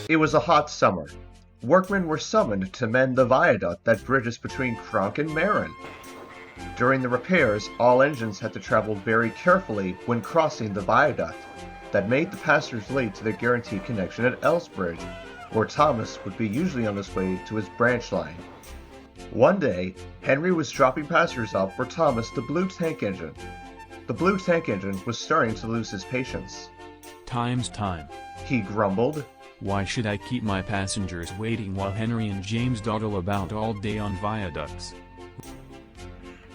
It was a hot summer. Workmen were summoned to mend the viaduct that bridges between Kronk and Marin. During the repairs, all engines had to travel very carefully when crossing the viaduct. That made the passengers late to their guaranteed connection at Elsbridge, where Thomas would be usually on his way to his branch line. One day, Henry was dropping passengers off for Thomas the Blue Tank Engine. The Blue Tank Engine was starting to lose his patience. Time's time. He grumbled. Why should I keep my passengers waiting while Henry and James dawdle about all day on viaducts?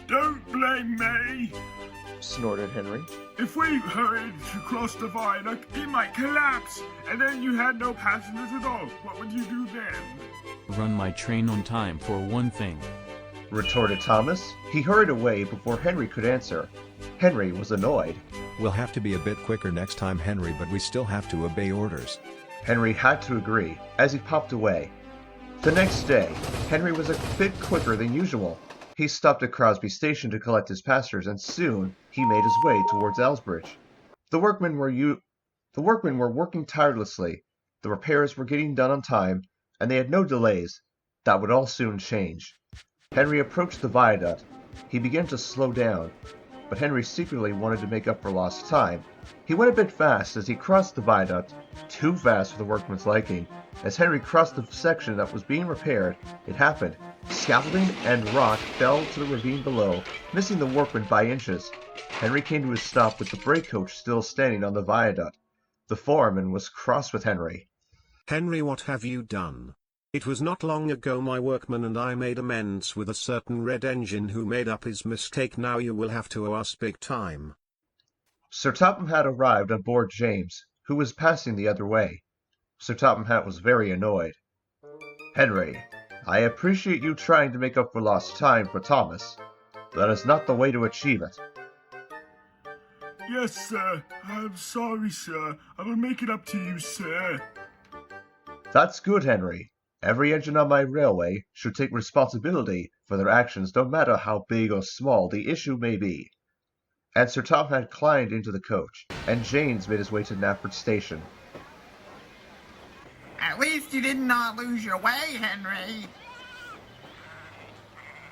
Don't blame me! Snorted Henry. If we hurried to cross the viaduct, it might collapse, and then you had no passengers at all. What would you do then? Run my train on time for one thing. Retorted Thomas. He hurried away before Henry could answer. Henry was annoyed. We'll have to be a bit quicker next time, Henry, but we still have to obey orders. Henry had to agree, as he popped away. The next day, Henry was a bit quicker than usual. He stopped at Crosby Station to collect his passengers, and soon he made his way towards Elsbridge. The workmen were working tirelessly. The repairs were getting done on time, and they had no delays. That would all soon change. Henry approached the viaduct. He began to slow down, but Henry secretly wanted to make up for lost time. He went a bit fast as he crossed the viaduct, too fast for the workman's liking. As Henry crossed the section that was being repaired, it happened. Scaffolding and rock fell to the ravine below, missing the workman by inches. Henry came to a stop with the brake coach still standing on the viaduct. The foreman was cross with Henry. Henry, what have you done? It was not long ago my workman and I made amends with a certain red engine who made up his mistake. Now you will have to owe us big time. Sir Topham Hatt arrived on board James, who was passing the other way. Sir Topham Hatt was very annoyed. Henry, I appreciate you trying to make up for lost time for Thomas. That is not the way to achieve it. Yes, sir. I'm sorry, sir. I will make it up to you, sir. That's good, Henry. Every engine on my railway should take responsibility for their actions, no matter how big or small the issue may be. And Sir Topham Hatt climbed into the coach, and James made his way to Nafford Station. At least you did not lose your way, Henry.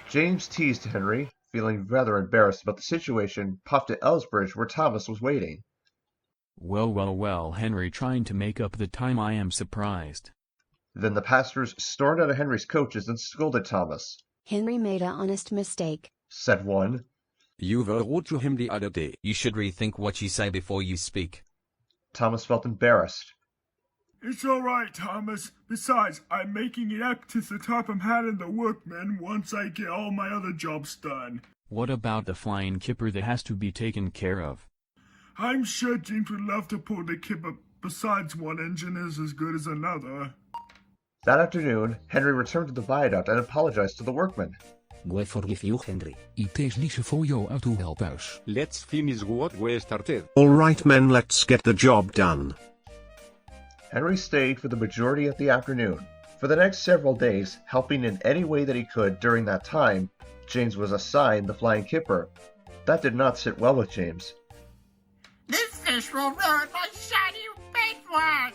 James teased Henry, feeling rather embarrassed about the situation, puffed to Elsbridge where Thomas was waiting. Well, Henry, trying to make up the time. I am surprised. Then the passengers stormed out of Henry's coaches and scolded Thomas. Henry made an honest mistake, said one. You were rude to him the other day. You should rethink what you say before you speak. Thomas felt embarrassed. It's all right, Thomas. Besides, I'm making it up to Sir Topham Hatt and the workmen once I get all my other jobs done. What about the flying kipper that has to be taken care of? I'm sure James would love to pull the kipper. Besides, one engine is as good as another. That afternoon, Henry returned to the viaduct and apologized to the workmen. I forgive you, Henry. It is lief voor jou uit te helpen thuis. Let's finish what we started. All right, men, let's get the job done. Henry stayed for the majority of the afternoon. For the next several days, helping in any way that he could during that time, James was assigned the flying kipper. That did not sit well with James. This fish will ruin my shiny paintwork!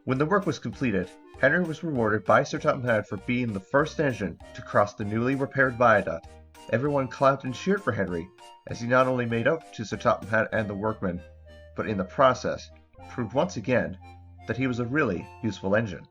When the work was completed, Henry was rewarded by Sir Topham Hatt for being the first engine to cross the newly repaired viaduct. Everyone clapped and cheered for Henry, as he not only made up to Sir Topham Hatt and the workmen, but in the process proved once again that he was a really useful engine.